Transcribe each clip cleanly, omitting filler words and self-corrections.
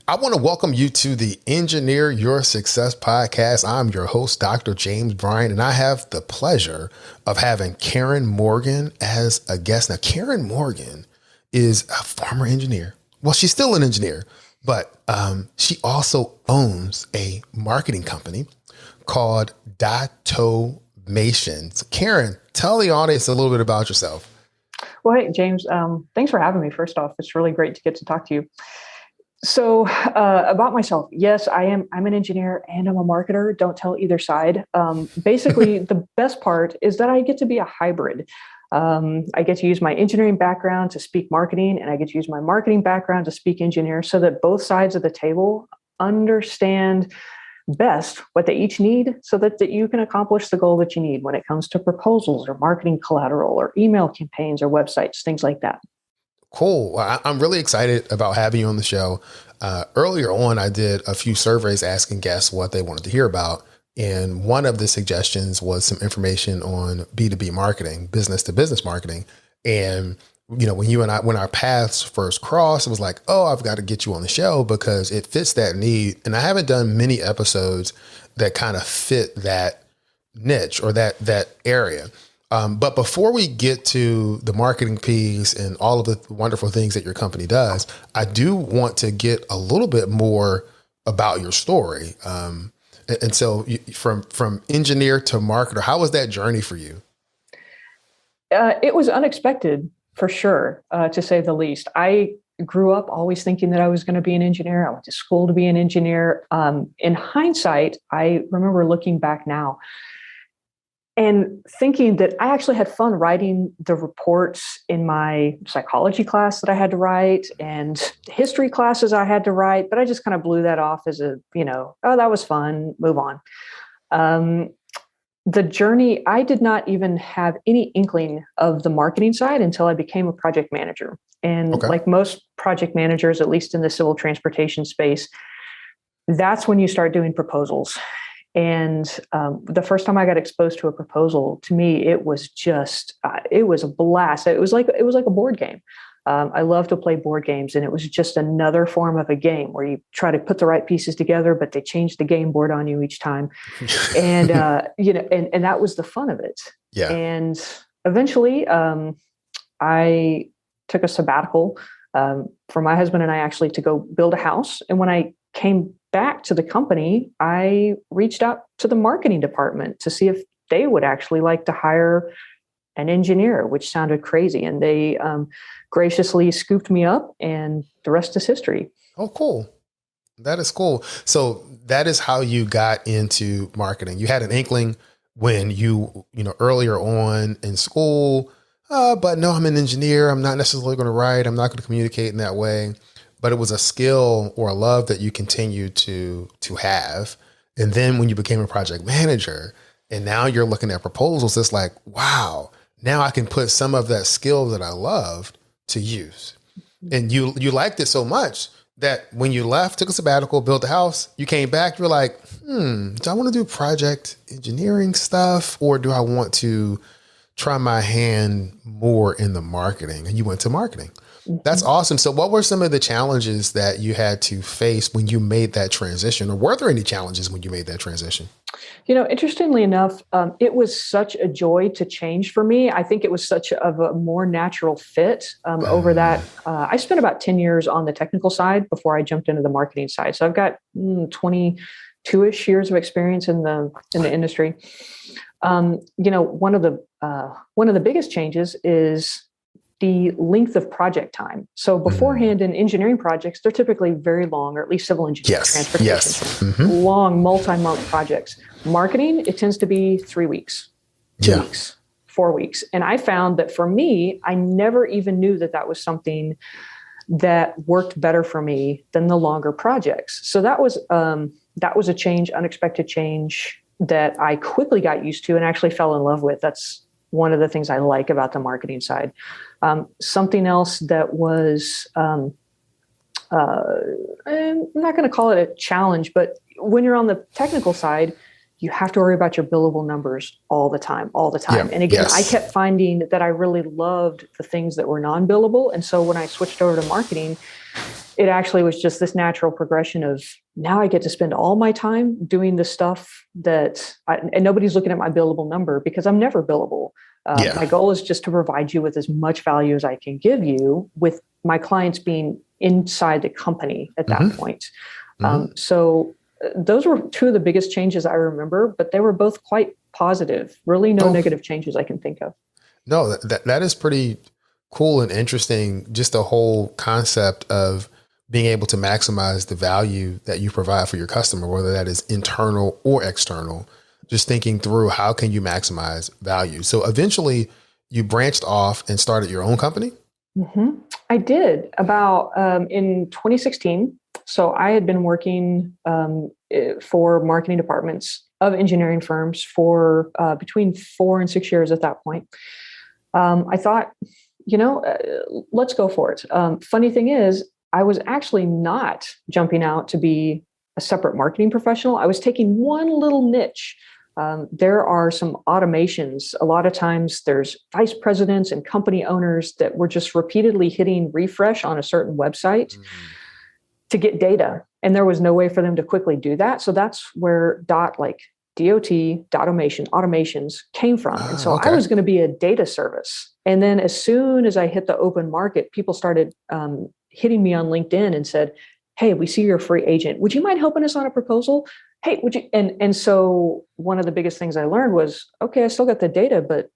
I want to welcome you to the Engineer Your Success podcast. I'm your host, Dr. James Bryan, and I have the pleasure of having Karen Morgan as a guest. Now, Karen Morgan is a former engineer. Well, she's still an engineer, but she also owns a marketing company called DOTomations. Karen, tell the audience a little bit about yourself. Well, hey, James, thanks for having me. First off, it's really great to get to talk to you. So about myself, yes, I'm an engineer and I'm a marketer. Don't tell either side. Basically, the best part is that I get to be a hybrid. I get to use my engineering background to speak marketing, and I get to use my marketing background to speak engineer so that both sides of the table understand best what they each need so that you can accomplish the goal that you need when it comes to proposals or marketing collateral or email campaigns or websites, things like that. Cool. Well, I'm really excited about having you on the show. Earlier on, I did a few surveys asking guests what they wanted to hear about. And one of the suggestions was some information on B2B marketing, business to business marketing. And, you know, when our paths first crossed, it was like, oh, I've got to get you on the show because it fits that need. And I haven't done many episodes that kind of fit that niche or that area. But before we get to the marketing piece and all of the wonderful things that your company does, I do want to get a little bit more about your story. And so from engineer to marketer, how was that journey for you? It was unexpected, for sure, to say the least. I grew up always thinking that I was going to be an engineer. I went to school to be an engineer. In hindsight, I remember looking back now and thinking that I actually had fun writing the reports in my psychology class that I had to write and history classes I had to write, but I just kind of blew that off as oh, that was fun, move on. The journey, I did not even have any inkling of the marketing side until I became a project manager. And Okay. like most project managers, at least in the civil transportation space, that's when you start doing proposals. And the first time I got exposed to a proposal, to me, it was just, it was a blast. It was like a board game. I love to play board games, and it was just another form of a game where you try to put the right pieces together, but they change the game board on you each time. And, and that was the fun of it. Yeah. And eventually I took a sabbatical for my husband and I actually to go build a house. And when I came back to the company, I reached out to the marketing department to see if they would actually like to hire an engineer, which sounded crazy. And they graciously scooped me up, and the rest is history. Oh, cool. That is cool. So that is how you got into marketing. You had an inkling when earlier on in school, but no, I'm an engineer. I'm not necessarily going to write. I'm not going to communicate in that way. But it was a skill or a love that you continued to have. And then when you became a project manager and now you're looking at proposals, it's like, wow, now I can put some of that skill that I loved to use. And you liked it so much that when you left, took a sabbatical, built a house, you came back, you're like, do I want to do project engineering stuff, or do I want to try my hand more in the marketing? And you went to marketing. That's awesome. So what were some of the challenges that you had to face when you made that transition, or were there any challenges when you made that transition? Interestingly enough, it was such a joy to change for me. I think it was such of a more natural fit over that. I spent about 10 years on the technical side before I jumped into the marketing side. So I've got 22-ish years of experience in the industry. One of the biggest changes is the length of project time. So beforehand in engineering projects, they're typically very long, or at least civil engineering, transportation, long multi-month projects. Marketing, it tends to be 3 weeks, 2 weeks, 4 weeks. And I found that for me, I never even knew that was something that worked better for me than the longer projects. So that was a change, unexpected change that I quickly got used to and actually fell in love with. That's one of the things I like about the marketing side. Something else that was, I'm not going to call it a challenge, but when you're on the technical side, you have to worry about your billable numbers all the time, all the time. Yeah. And again, I Yes. kept finding that I really loved the things that were non-billable. And so when I switched over to marketing, it actually was just this natural progression of now I get to spend all my time doing the stuff and nobody's looking at my billable number because I'm never billable. Yeah. My goal is just to provide you with as much value as I can give you, with my clients being inside the company at that point. So those were two of the biggest changes I remember, but they were both quite positive. Really no negative changes I can think of. No, that is pretty cool and interesting. Just the whole concept of being able to maximize the value that you provide for your customer, whether that is internal or external, just thinking through how can you maximize value. So eventually you branched off and started your own company. I did about in 2016. So I had been working for marketing departments of engineering firms for between 4 and 6 years at that point. I thought, let's go for it. Funny thing is, I was actually not jumping out to be a separate marketing professional. I was taking one little niche. There are some automations. A lot of times there's vice presidents and company owners that were just repeatedly hitting refresh on a certain website to get data. And there was no way for them to quickly do that. So that's where automations came from. And so I was going to be a data service. And then as soon as I hit the open market, people started hitting me on LinkedIn and said, hey, we see you're a free agent. Would you mind helping us on a proposal? Hey, would you? And so one of the biggest things I learned was, okay, I still got the data, but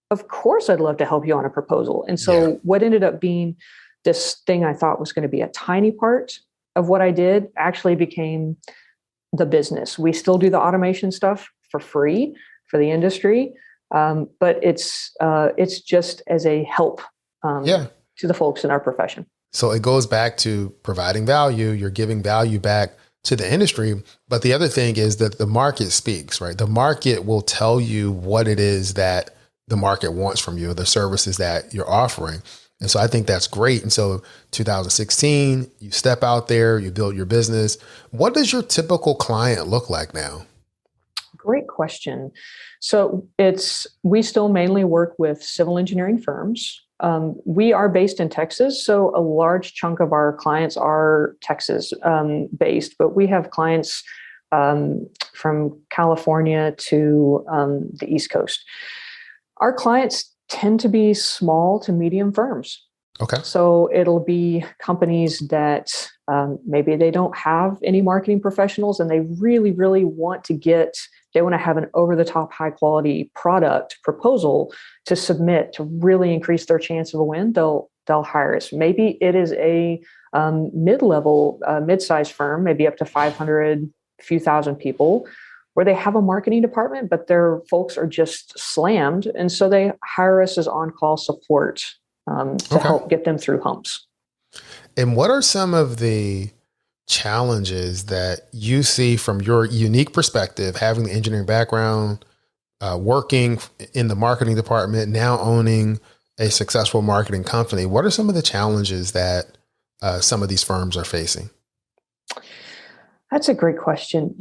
of course I'd love to help you on a proposal. And so what ended up being this thing I thought was going to be a tiny part of what I did actually became the business. We still do the automation stuff for free for the industry, but it's just as a help to the folks in our profession. So it goes back to providing value. You're giving value back to the industry. But the other thing is that the market speaks, right? The market will tell you what it is that the market wants from you, the services that you're offering. And so I think that's great. And so 2016, you step out there, you build your business. What does your typical client look like now? Great question. So we still mainly work with civil engineering firms. We are based in Texas, so a large chunk of our clients are Texas based, but we have clients from California to the East Coast. Our clients tend to be small to medium firms. Okay. So it'll be companies that maybe they don't have any marketing professionals and they really, really want to have an over-the-top high-quality product proposal to submit to really increase their chance of a win. They'll hire us. Maybe it is a mid-level, mid-sized firm, maybe up to 500, few thousand people, where they have a marketing department, but their folks are just slammed. And so they hire us as on-call support to help get them through humps. And what are some of the challenges that you see from your unique perspective, having the engineering background, working in the marketing department, now owning a successful marketing company? What are some of the challenges that some of these firms are facing? That's a great question.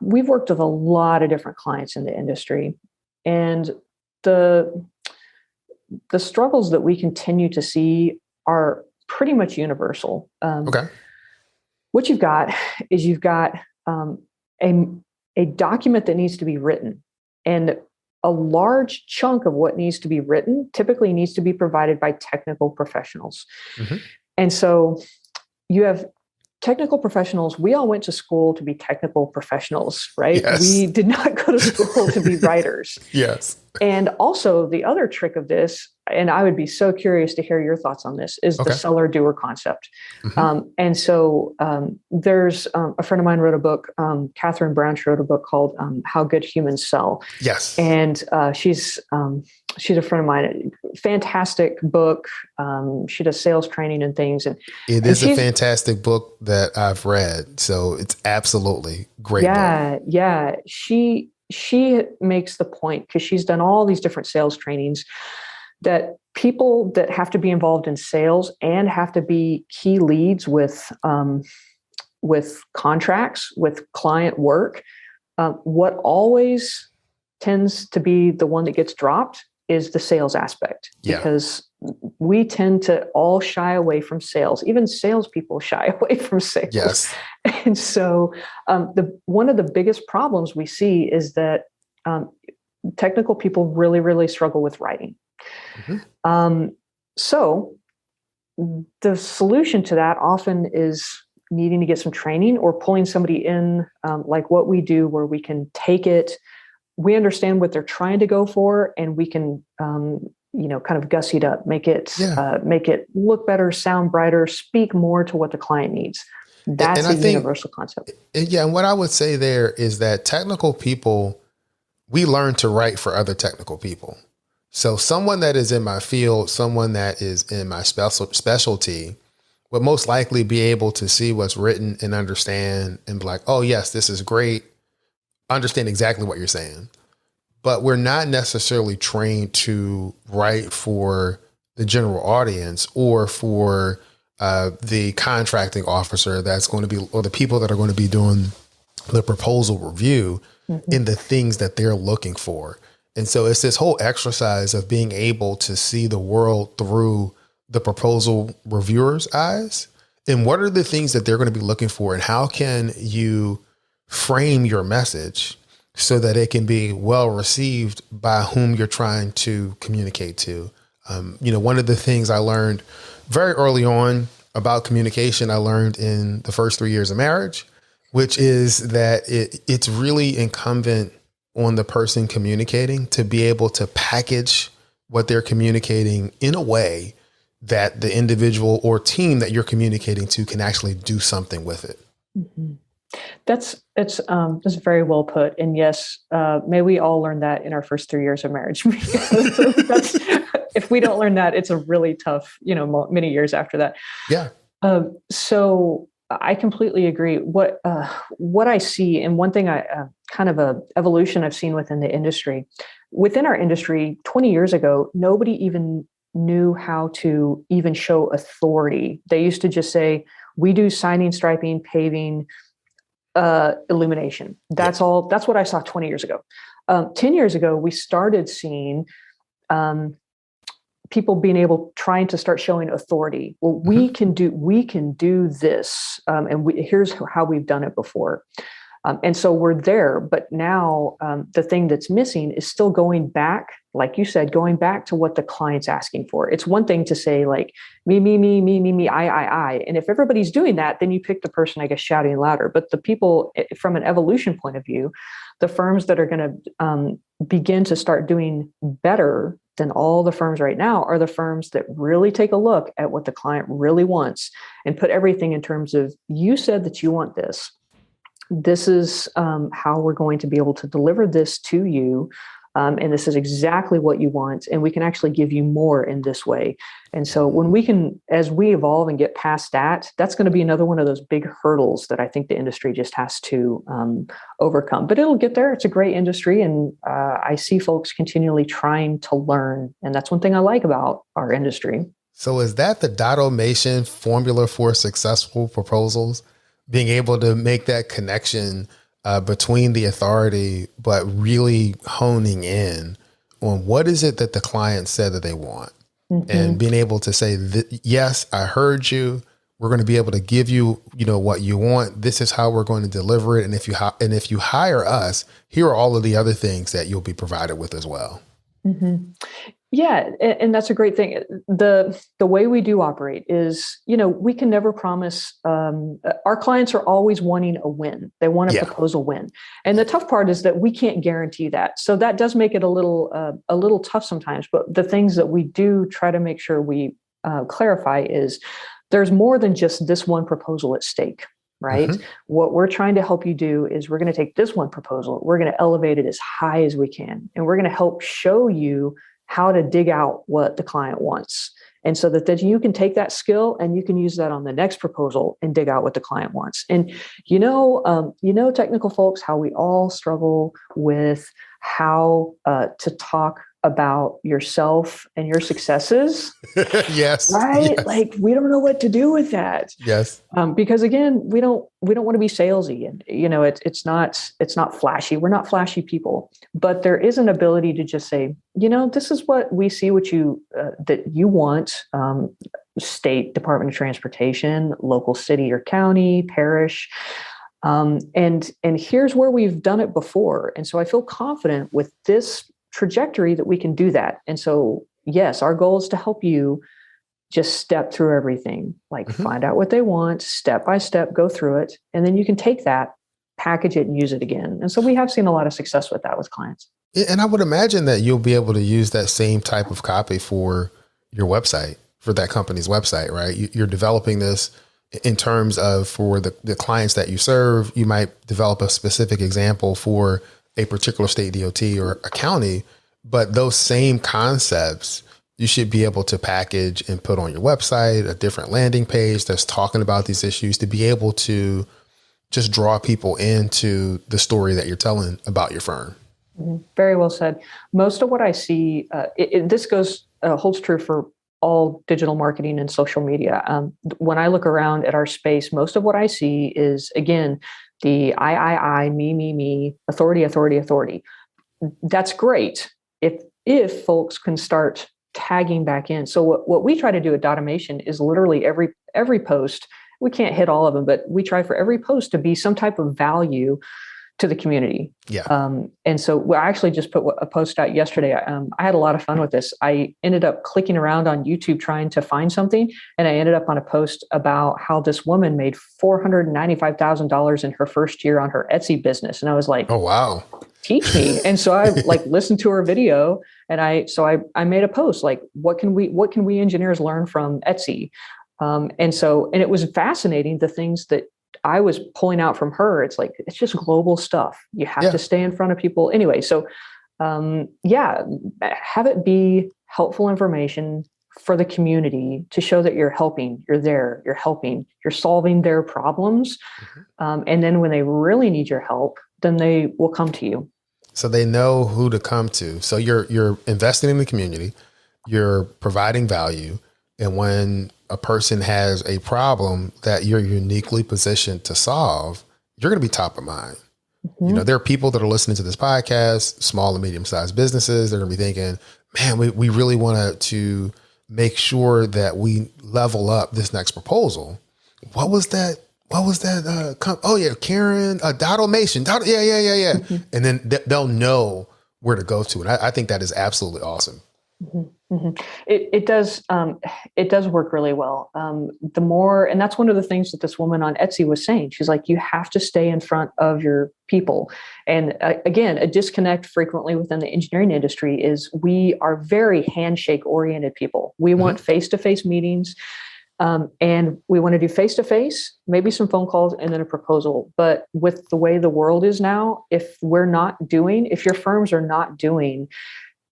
We've worked with a lot of different clients in the industry, and the struggles that we continue to see are pretty much universal. What you've got is a document that needs to be written, and a large chunk of what needs to be written typically needs to be provided by technical professionals. And so you have technical professionals. We all went to school to be technical professionals, right? Yes. We did not go to school to be writers. Yes. And also the other trick of this, and I would be so curious to hear your thoughts on this, is the seller doer concept. And so there's a friend of mine wrote a book, Catherine Brown wrote a book called How Good Humans Sell. Yes. And she's a friend of mine, fantastic book. She does sales training and things. And it is a fantastic book that I've read. So it's absolutely great. Book. Yeah. She makes the point, because she's done all these different sales trainings, that people that have to be involved in sales and have to be key leads with contracts, with client work, What always tends to be the one that gets dropped is the sales aspect, Yeah. because we tend to all shy away from sales. Even salespeople shy away from sales. Yes. And so one of the biggest problems we see is that um, technical people really, really struggle with writing. Hmm. So the solution to that often is needing to get some training or pulling somebody in, like what we do, where we can take it, we understand what they're trying to go for, and we can kind of gussy it up, Yeah. make it look better, sound brighter, speak more to what the client needs. And That's I a think, universal concept. yeah, and what I would say there is that technical people, we learn to write for other technical people. So someone that is in my field, someone that is in my specialty would most likely be able to see what's written and understand and be like, oh yes, this is great. Understand exactly what you're saying. But we're not necessarily trained to write for the general audience or for the contracting officer that's going to be, or the people that are going to be doing the proposal review Mm-hmm. in the things that they're looking for. And so it's this whole exercise of being able to see the world through the proposal reviewer's eyes. And what are the things that they're going to be looking for? And how can you frame your message so that it can be well received by whom you're trying to communicate to? One of the things I learned very early on about communication, I learned in the first 3 years of marriage, which is that it's really incumbent on the person communicating to be able to package what they're communicating in a way that the individual or team that you're communicating to can actually do something with it. Mm-hmm. That's very well put. And yes, may we all learn that in our first 3 years of marriage. If we don't learn that, it's a really tough, many years after that. Yeah. So I completely agree. What I see, and one thing kind of a evolution I've seen within our industry, 20 years ago, nobody even knew how to even show authority. They used to just say, we do siding, striping, paving, illumination. That's Yeah. all. That's what I saw 20 years ago. 10 years ago, we started seeing people being trying to start showing authority. Well, we can do this, and here's how we've done it before. And so we're there, but now the thing that's missing is still going back, like you said, going back to what the client's asking for. It's one thing to say like me, I. And if everybody's doing that, then you pick the person, I guess, shouting louder. But the people, from an evolution point of view, the firms that are going to begin to start doing better than all the firms right now are the firms that really take a look at what the client really wants and put everything in terms of, you said that you want this. This is how we're going to be able to deliver this to you. And this is exactly what you want. And we can actually give you more in this way. And so as we evolve and get past that, that's going to be another one of those big hurdles that I think the industry just has to overcome. But it'll get there. It's a great industry. And I see folks continually trying to learn. And that's one thing I like about our industry. So is that the DOTomation formula for successful proposals? Being able to make that connection between the authority, but really honing in on what is it that the client said that they want, and being able to say, yes, I heard you. We're going to be able to give you, what you want. This is how we're going to deliver it. And if you hire us, here are all of the other things that you'll be provided with as well. Mm-hmm. Yeah, and that's a great thing. The way we do operate is, we can never promise. Our clients are always wanting a win. They want to propose a win, and the tough part is that we can't guarantee that. So that does make it a little tough sometimes. But the things that we do try to make sure we clarify is there's more than just this one proposal at stake. Right. Mm-hmm. What we're trying to help you do is we're going to take this one proposal, we're going to elevate it as high as we can, and we're going to help show you how to dig out what the client wants. And so that you can take that skill and you can use that on the next proposal and dig out what the client wants. And, technical folks, how we all struggle with how to talk about yourself and your successes, Yes. right? Yes. Like we don't know what to do with that. Yes. Because again, we don't want to be salesy, and it's not flashy. We're not flashy people, but there is an ability to just say, this is what we see, what you that you want. State Department of Transportation, local city or county, parish, and here's where we've done it before. And so I feel confident with this trajectory that we can do that. And so yes, our goal is to help you just step through everything, like Mm-hmm. find out what they want, step by step, go through it. And then you can take that, package it, and use it again. And so we have seen a lot of success with that with clients. And I would imagine that you'll be able to use that same type of copy for your website, for that company's website, right? You're developing this in terms of for the clients that you serve. You might develop a specific example for a particular state DOT or a county, but those same concepts you should be able to package and put on your website, a different landing page that's talking about these issues, to be able to just draw people into the story that you're telling about your firm. Very well said. Most of what I see, this holds true for all digital marketing and social media. When I look around at our space, most of what I see is, again, the I, me, authority, authority, authority. That's great if folks can start tagging back in. So what we try to do at DOTomation is literally every post. We can't hit all of them, but we try for every post to be some type of value to the community. Yeah. And so I actually just put a post out yesterday. I had a lot of fun with this. I ended up clicking around on YouTube trying to find something, and I ended up on a post about how this woman made $495,000 in her first year on her Etsy business. And I was like, oh, wow. Teach me. And so I listened to her video, and I made a post like, what can we engineers learn from Etsy? And it was fascinating, the things that I was pulling out from her. It's like, it's just global stuff. You have to stay in front of people anyway. So have it be helpful information for the community to show that you're helping, you're there, you're helping, you're solving their problems. And then when they really need your help, then they will come to you. So they know who to come to. So you're investing in the community, you're providing value. And when a person has a problem that you're uniquely positioned to solve, you're going to be top of mind. Mm-hmm. There are people that are listening to this podcast, small and medium sized businesses. They're going to be thinking, man, we really want to make sure that we level up this next proposal. What was that? Oh yeah, Karen, DOTomation. Yeah. Mm-hmm. And then they'll know where to go to. And I think that is absolutely awesome. Mm-hmm. Mm-hmm. It does work really well. The more, and that's one of the things that this woman on Etsy was saying. She's like, you have to stay in front of your people. And again, a disconnect frequently within the engineering industry is we are very handshake oriented people. We want face-to-face meetings. And we want to do face-to-face, maybe some phone calls, and then a proposal. But with the way the world is now, if your firms are not doing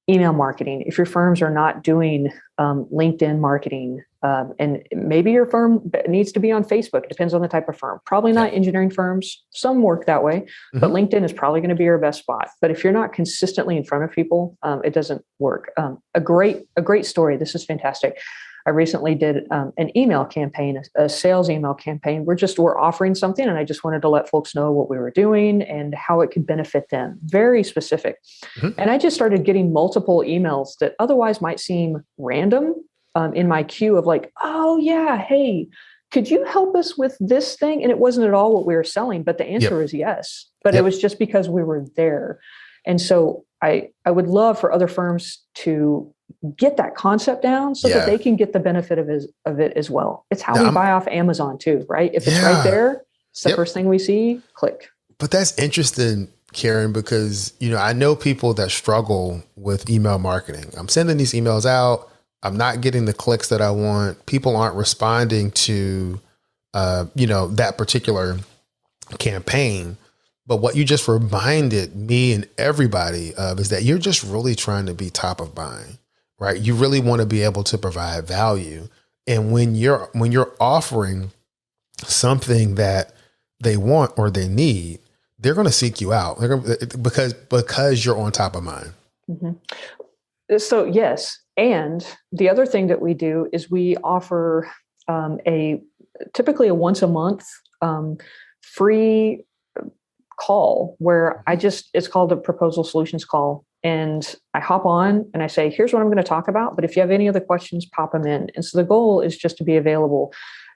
email marketing, if your firms are not doing LinkedIn marketing, and maybe your firm needs to be on Facebook, it depends on the type of firm. Probably not engineering firms. Some work that way, but LinkedIn is probably going to be your best spot. But if you're not consistently in front of people, it doesn't work. A great story. This is fantastic. I recently did an email campaign, a sales email campaign. We're offering something, and I just wanted to let folks know what we were doing and how it could benefit them. Very specific. And I just started getting multiple emails that otherwise might seem random in my queue of like, oh yeah, hey, could you help us with this thing? And it wasn't at all what we were selling, but the answer is yes. But it was just because we were there. And so I would love for other firms to get that concept down so that they can get the benefit of it as well. It's how we buy off Amazon too, right? If it's right there, it's the first thing we see, click. But that's interesting, Karen, because, I know people that struggle with email marketing. I'm sending these emails out. I'm not getting the clicks that I want. People aren't responding to, that particular campaign. But what you just reminded me and everybody of is that you're just really trying to be top of mind, right? You really want to be able to provide value. And when you're offering something that they want or they need, they're going to seek you out. They're going because you're on top of mind. So yes, and the other thing that we do is we offer a typically a once a month free call where it's called a proposal solutions call. And I hop on and I say, here's what I'm going to talk about. But if you have any other questions, pop them in. And so the goal is just to be available.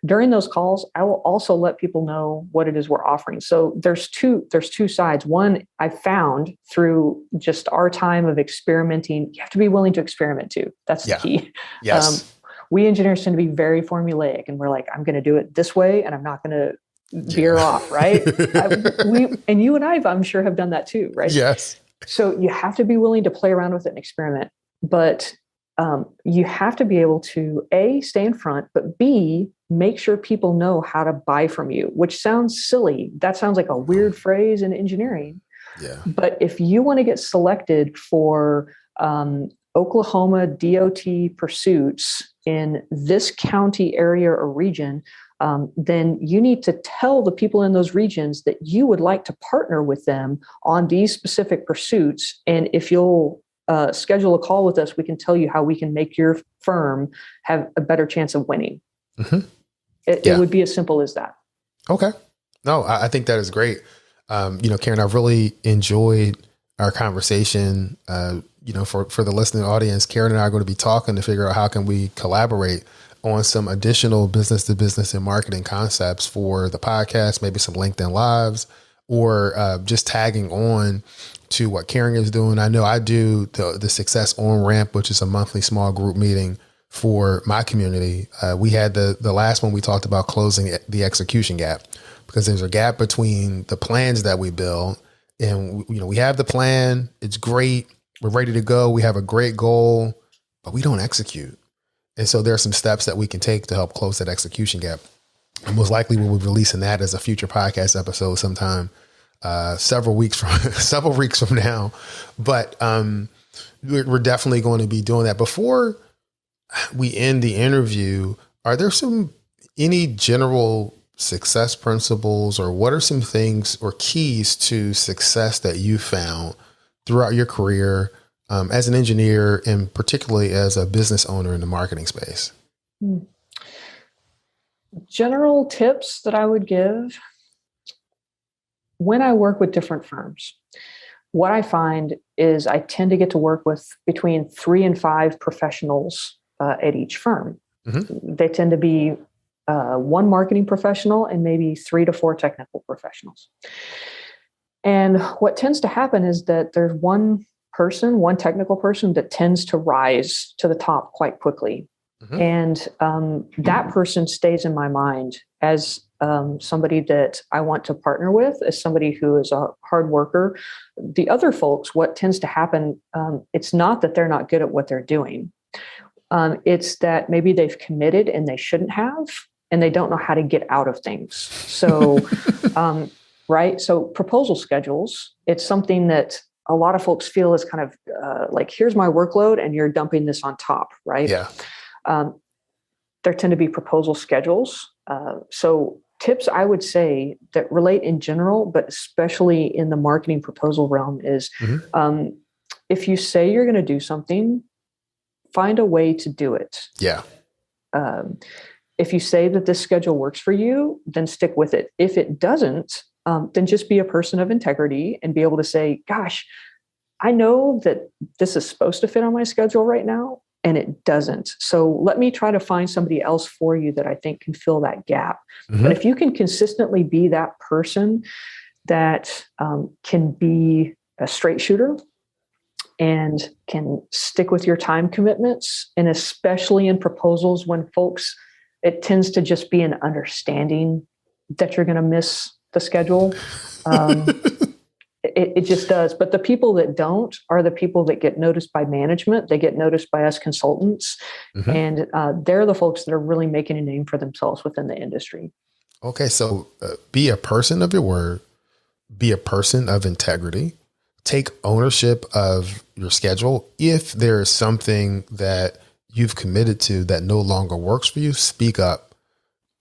During those calls, I will also let people know what it is we're offering. So there's two sides. One, I found through just our time of experimenting, you have to be willing to experiment too. That's the key. Yes. We engineers tend to be very formulaic, and we're like, I'm going to do it this way, and I'm not going to veer off, right? And you and I'm sure, have done that too, right? Yes. So you have to be willing to play around with it and experiment, but you have to be able to A, stay in front, but B, make sure people know how to buy from you, which sounds silly. That sounds like a weird phrase in engineering. Yeah. But if you want to get selected for Oklahoma DOT pursuits in this county area or region, then you need to tell the people in those regions that you would like to partner with them on these specific pursuits. And if you'll schedule a call with us, we can tell you how we can make your firm have a better chance of winning. Mm-hmm. It would be as simple as that. Okay. No, I think that is great. Karen, I've really enjoyed our conversation. For the listening audience, Karen and I are going to be talking to figure out how can we collaborate on some additional business to business and marketing concepts for the podcast, maybe some LinkedIn Lives, or just tagging on to what Karen is doing. I know I do the Success On Ramp, which is a monthly small group meeting for my community. We had the last one we talked about closing the execution gap, because there's a gap between the plans that we build and, we have the plan. It's great. We're ready to go. We have a great goal, but we don't execute. And so there are some steps that we can take to help close that execution gap. And most likely we'll be releasing that as a future podcast episode sometime several weeks from now. But we're definitely going to be doing that. Before we end the interview, are there any general success principles, or what are some things or keys to success that you found throughout your career as an engineer, and particularly as a business owner in the marketing space? General tips that I would give when I work with different firms, what I find is I tend to get to work with between 3 and 5 professionals at each firm. Mm-hmm. They tend to be one marketing professional and maybe 3 to 4 technical professionals. And what tends to happen is that there's one technical person that tends to rise to the top quite quickly. Mm-hmm. And that person stays in my mind as somebody that I want to partner with, as somebody who is a hard worker. The other folks, what tends to happen, it's not that they're not good at what they're doing. It's that maybe they've committed and they shouldn't have, and they don't know how to get out of things. So, right. So proposal schedules, it's something that a lot of folks feel is kind of like, here's my workload and you're dumping this on top. Right. Yeah. There tend to be proposal schedules. So tips I would say that relate in general, but especially in the marketing proposal realm is, mm-hmm. If you say you're going to do something, find a way to do it. Yeah. If you say that this schedule works for you, then stick with it. If it doesn't, then just be a person of integrity and be able to say, gosh, I know that this is supposed to fit on my schedule right now, and it doesn't. So let me try to find somebody else for you that I think can fill that gap. Mm-hmm. But if you can consistently be that person that can be a straight shooter and can stick with your time commitments, and especially in proposals when folks, it tends to just be an understanding that you're going to miss the schedule. It just does. But the people that don't are the people that get noticed by management. They get noticed by us consultants. Mm-hmm. And they're the folks that are really making a name for themselves within the industry. Okay. So be a person of your word, be a person of integrity, take ownership of your schedule. If there is something that you've committed to that no longer works for you, speak up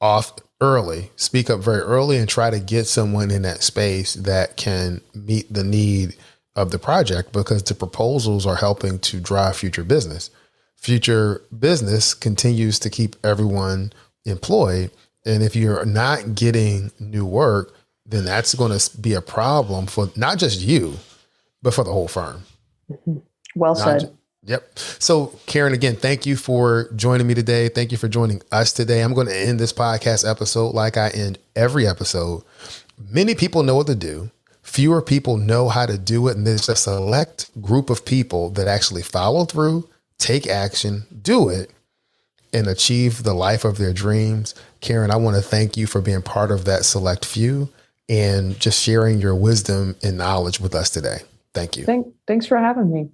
very early and try to get someone in that space that can meet the need of the project because the proposals are helping to drive future business. Future business continues to keep everyone employed. And if you're not getting new work, then that's going to be a problem for not just you, but for the whole firm. Well Not, said. yep. So Karen, again, thank you for joining me today. Thank you for joining us today. I'm going to end this podcast episode like I end every episode. Many people know what to do. Fewer people know how to do it. And there's a select group of people that actually follow through, take action, do it, and achieve the life of their dreams. Karen, I want to thank you for being part of that select few and just sharing your wisdom and knowledge with us today. Thank you. Thanks for having me.